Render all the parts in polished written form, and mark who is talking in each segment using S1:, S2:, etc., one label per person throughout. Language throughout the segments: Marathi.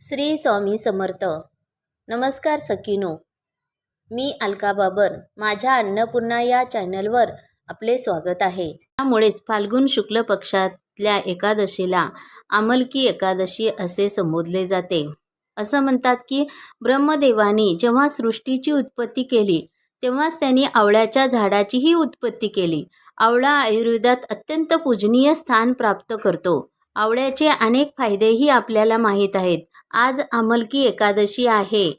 S1: श्री स्वामी समर्थ. नमस्कार सखीनो, मी अलका बाबर. माझ्या अन्नपूर्णा या चॅनलवर आपले स्वागत आहे. त्यामुळेच फाल्गुन शुक्ल पक्षातल्या एकादशीला आमलकी एकादशी असे संबोधले जाते. असं म्हणतात की ब्रह्मदेवाने जेव्हा सृष्टीची उत्पत्ती केली तेव्हाच त्यांनी आवळ्याच्या झाडाचीही उत्पत्ती केली. आवळा आयुर्वेदात अत्यंत पूजनीय स्थान प्राप्त करतो. आवळ्याचे अनेक फायदेही आपल्याला माहीत आहेत. आज आमलकी एकादशी आहे.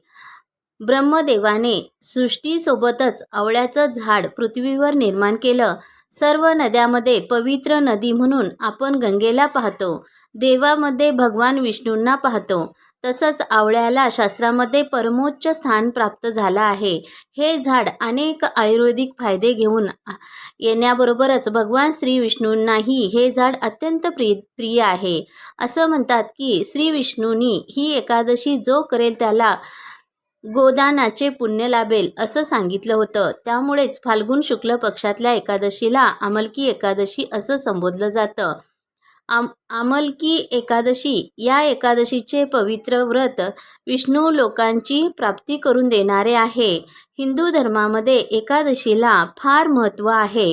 S1: ब्रह्मदेवाने सृष्टीसोबतच आवळ्याचं झाड पृथ्वीवर निर्माण केलं. सर्व नद्यामध्ये पवित्र नदी म्हणून आपण गंगेला पाहतो. देवामध्ये भगवान विष्णूंना पाहतो. तसंच आवळ्याला शास्त्रामध्ये परमोच्च स्थान प्राप्त झालं आहे. हे झाड अनेक आयुर्वेदिक फायदे घेऊन येण्याबरोबरच भगवान श्री विष्णूंनाही हे झाड अत्यंत प्रिय आहे. असं म्हणतात की श्री विष्णूंनी ही एकादशी जो करेल त्याला गोदानाचे पुण्य लाभेल असं सांगितलं होतं. त्यामुळेच फाल्गुन शुक्ल पक्षातल्या एकादशीला आमलकी एकादशी असं संबोधलं जातं. आमलकी एकादशी या एकादशीचे पवित्र व्रत विष्णू लोकांची प्राप्ती करून देणारे आहे. हिंदू धर्मामध्ये एकादशीला फार महत्त्व आहे.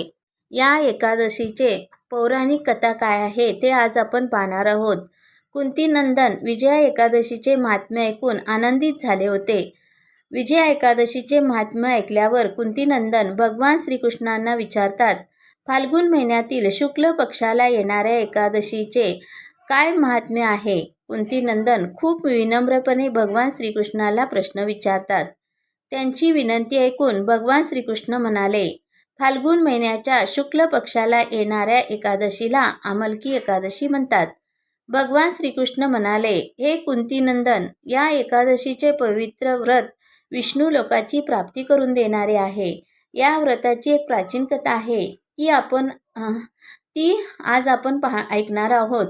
S1: या एकादशीचे पौराणिक कथा काय आहे ते आज आपण पाहणार आहोत. कुंतीनंदन विजया एकादशीचे महात्म्य ऐकून आनंदित झाले होते. विजया एकादशीचे महात्म्य ऐकल्यावर कुंतीनंदन भगवान श्रीकृष्णांना विचारतात, फाल्गुन महिन्यातील शुक्ल पक्षाला येणाऱ्या एकादशीचे काय महात्म्य आहे? कुंतीनंदन खूप विनम्रपणे भगवान श्रीकृष्णाला प्रश्न विचारतात. त्यांची विनंती ऐकून भगवान श्रीकृष्ण म्हणाले, फाल्गुन महिन्याच्या शुक्ल पक्षाला येणाऱ्या एकादशीला आमलकी एकादशी म्हणतात. भगवान श्रीकृष्ण म्हणाले, हे कुंतीनंदन, या एकादशीचे पवित्र व्रत विष्णू लोकाची प्राप्ती करून देणारे आहे. या व्रताची एक प्राचीन कथा आहे. ती आज आपण ऐकणार आहोत.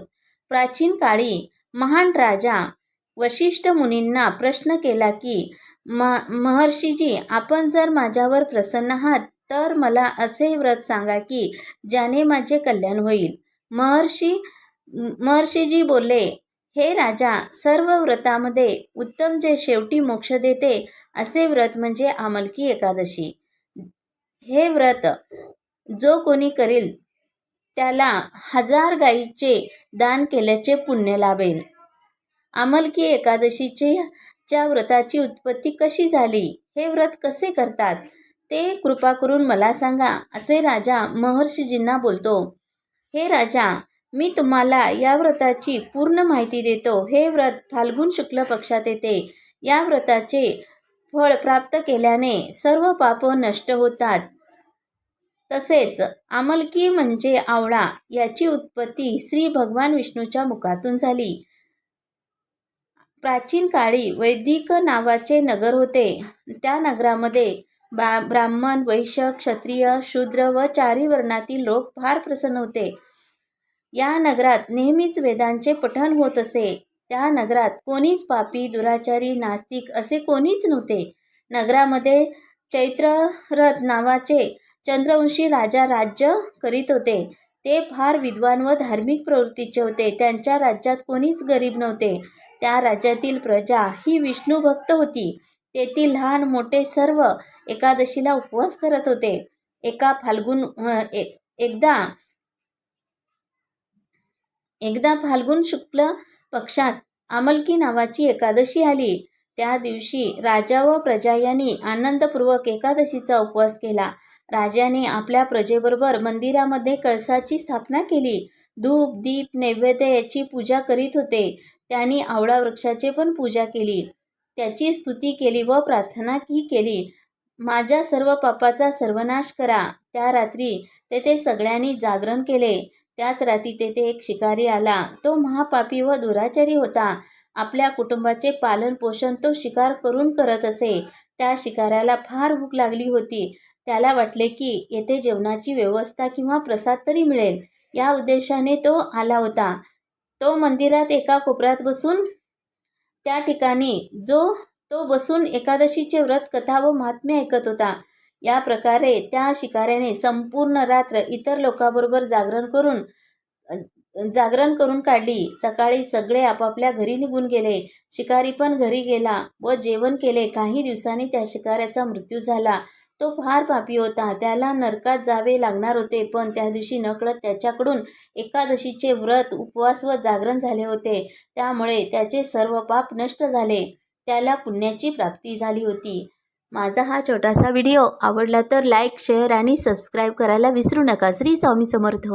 S1: प्राचीन काळी महान राजा वशिष्ठ मुनींना प्रश्न केला की महर्षीजी, आपण जर माझ्यावर प्रसन्न आहात तर मला असे व्रत सांगा की ज्याने माझे कल्याण होईल. महर्षीजी बोलले, हे राजा, सर्व व्रतामध्ये उत्तम जे शेवटी मोक्ष देते असे व्रत म्हणजे आमलकी एकादशी. हे व्रत जो कोणी करेल त्याला 1000 गायीचे दान केल्याचे पुण्य लाभेल. आमलकी एकादशीच्या व्रताची उत्पत्ती कशी झाली, हे व्रत कसे करतात ते कृपा करून मला सांगा, असे राजा महर्षीजींना बोलतो. हे राजा, मी तुम्हाला या व्रताची पूर्ण माहिती देतो. हे व्रत फाल्गुन शुक्ल पक्षात येते. या व्रताचे फळ प्राप्त केल्याने सर्व पाप नष्ट होतात. तसेच आमलकी म्हणजे आवळा, याची उत्पत्ती श्री भगवान विष्णूच्या मुखातून झाली. प्राचीन काळी वैदिक नावाचे नगर होते. त्या नगरामध्ये ब्राह्मण, वैश्य, क्षत्रिय, शूद्र व चारी वर्णातील लोक फार प्रसन्न होते. या नगरात नेहमीच वेदांचे पठण होत असे. त्या नगरात कोणीच पापी, दुराचारी, नास्तिक असे कोणीच नव्हते. नगरामध्ये चैत्ररथ नावाचे चंद्रवंशी राजा राज्य करीत होते. ते फार विद्वान व धार्मिक प्रवृत्तीचे होते. त्यांच्या राज्यात कोणीच गरीब नव्हते. त्या राज्यातील प्रजा ही विष्णू भक्त होती. तेथील लहान मोठे सर्व एकादशीला उपवास करत होते. एकदा फाल्गुन शुक्ल पक्षात आमलकी नावाची एकादशी आली. त्या दिवशी राजा व प्रजा यांनी आनंदपूर्वक एकादशीचा उपवास केला. राजाने आपल्या प्रजेबरोबर मंदिरामध्ये कळसाची स्थापना केली. धूप, दीप, नैवेद्य याची पूजा करीत होते. त्यांनी आवळा वृक्षाची पण पूजा केली. त्याची स्तुती केली व प्रार्थनाही केली. माझ्या सर्व पापाचा सर्वनाश करा. त्या रात्री तेथे सगळ्यांनी जागरण केले. त्याच रात्री तेथे एक शिकारी आला. तो महापापी व दुराचारी होता. आपल्या कुटुंबाचे पालन पोषण तो शिकार करून करत असे. त्या शिकाऱ्याला फार भूक लागली होती. त्याला वाटले की येथे जेवणाची व्यवस्था किंवा प्रसाद तरी मिळेल, या उद्देशाने तो आला होता. तो मंदिरात एका कोपऱ्यात बसून त्या ठिकाणी तो बसून एकादशीचे व्रत कथा व महात्म्य ऐकत होता. या प्रकारे त्या शिकाऱ्याने संपूर्ण रात्र इतर लोकांबरोबर जागरण करून जागरण करून काढली. सकाळी सगळे आपापल्या घरी निघून गेले. शिकारी पण घरी गेला व जेवण केले. काही दिवसांनी त्या शिकाऱ्याचा मृत्यू झाला. तो फार पापी होता. त्याला नरकात जावे लागणार होते. पण त्या दिवशी नकळत त्याच्याकडून एकादशीचे व्रत, उपवास व जागरण झाले होते. त्यामुळे त्याचे सर्व पाप नष्ट झाले. त्याला पुण्याची प्राप्ती झाली होती. माझा हा छोटासा व्हिडिओ आवडला तर लाईक, शेअर आणि सबस्क्राईब करायला विसरू नका. श्री स्वामी समर्थ.